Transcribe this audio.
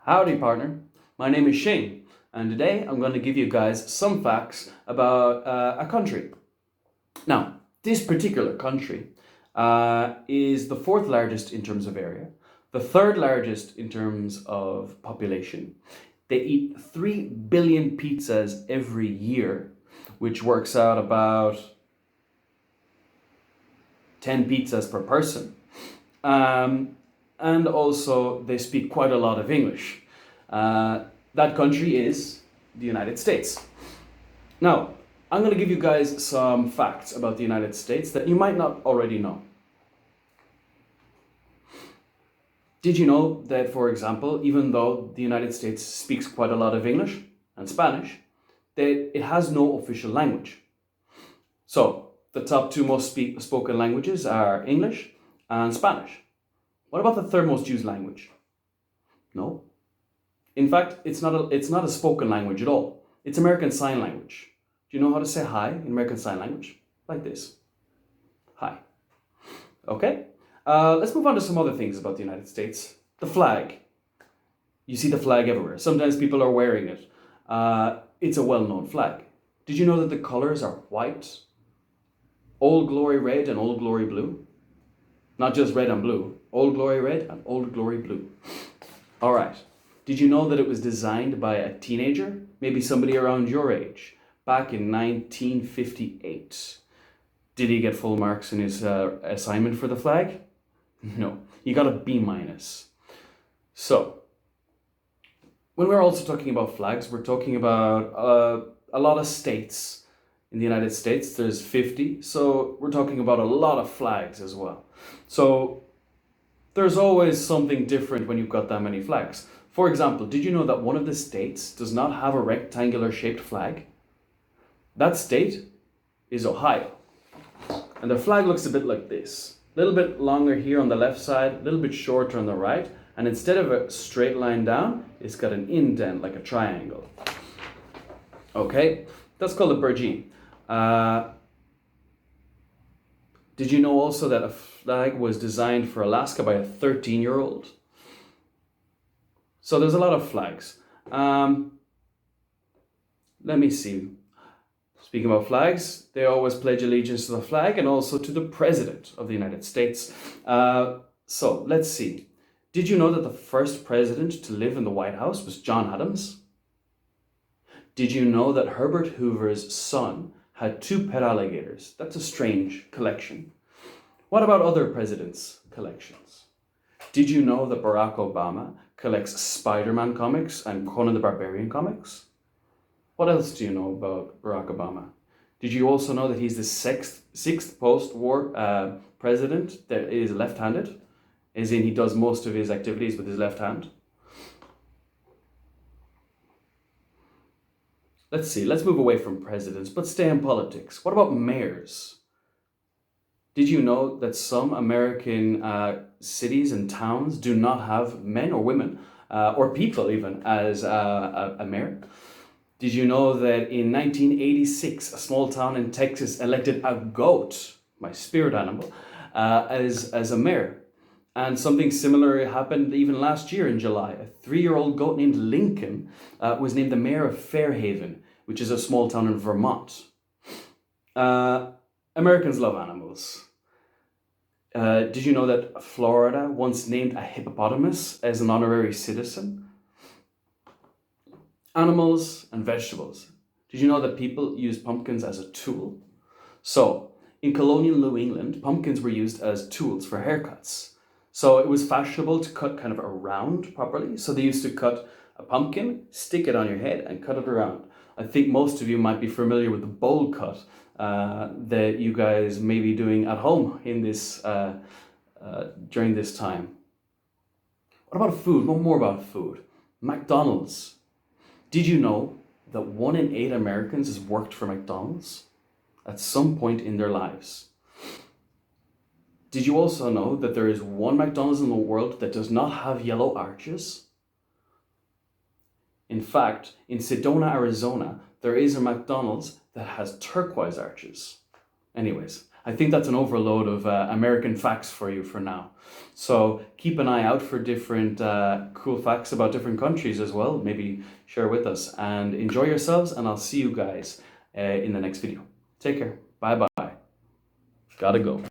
Howdy partner, my name is Shane and today I'm going to give you guys some facts about a country. Now, this particular country is the fourth largest in terms of area, the third largest in terms of population. They eat 3 billion pizzas every year, which works out about 10 pizzas per person. And also they speak quite a lot of English. That country is the United States. Now, I'm going to give you guys some facts about the United States that you might not already know. Did you know that, for example, even though the United States speaks quite a lot of English and Spanish, that it has no official language? So, the top two most spoken languages are English and Spanish. What about the third most used language? No. In fact, it's not a spoken language at all. It's American Sign Language. Do you know how to say hi in American Sign Language? Like this. Hi. Okay? Let's move on to some other things about the United States. The flag. You see the flag everywhere. Sometimes people are wearing it. It's a well-known flag. Did you know that the colors are white, Old Glory red, and Old Glory blue? Not just red and blue. Old Glory red and Old Glory blue. All right. Did you know that it was designed by a teenager? Maybe somebody around your age. Back in 1958. Did he get full marks in his assignment for the flag? No. He got a B-. So, when we're also talking about flags, we're talking about a lot of states. In the United States, there's 50. So, we're talking about a lot of flags as well. So, there's always something different when you've got that many flags. For example, did you know that one of the states does not have a rectangular shaped flag? That state is Ohio. And the flag looks a bit like this. A little bit longer here on the left side, a little bit shorter on the right. And instead of a straight line down, it's got an indent like a triangle. Okay, that's called a burgee. Did you know also that a flag was designed for Alaska by a 13-year-old? So there's a lot of flags. Let me see. Speaking about flags, they always pledge allegiance to the flag and also to the President of the United States. So let's see. Did you know that the first president to live in the White House was John Adams? Did you know that Herbert Hoover's son had 2 pet alligators? That's a strange collection. What about other presidents' collections? Did you know that Barack Obama collects Spider-Man comics and Conan the Barbarian comics? What else do you know about Barack Obama? Did you also know that he's the sixth post-war president that is left-handed? As in, he does most of his activities with his left hand. Let's see, let's move away from presidents, but stay in politics. What about mayors? Did you know that some American cities and towns do not have men or women, or people even, as a mayor? Did you know that in 1986, a small town in Texas elected a goat, my spirit animal, as a mayor? And something similar happened even last year in July. A 3-year-old goat named Lincoln was named the mayor of Fairhaven, which is a small town in Vermont. Americans love animals. Did you know that Florida once named a hippopotamus as an honorary citizen? Animals and vegetables. Did you know that people use pumpkins as a tool? So, in colonial New England, pumpkins were used as tools for haircuts. So it was fashionable to cut kind of around properly. So they used to cut a pumpkin, stick it on your head and cut it around. I think most of you might be familiar with the bowl cut that you guys may be doing at home in this during this time. What about food? One more about food. McDonald's. Did you know that 1 in 8 Americans has worked for McDonald's at some point in their lives? Did you also know that there is one McDonald's in the world that does not have yellow arches? In fact, in Sedona, Arizona, there is a McDonald's that has turquoise arches. Anyways, I think that's an overload of American facts for you for now. So keep an eye out for different cool facts about different countries as well. Maybe share with us, and enjoy yourselves, and I'll see you guys in the next video. Take care. Bye bye. Gotta go.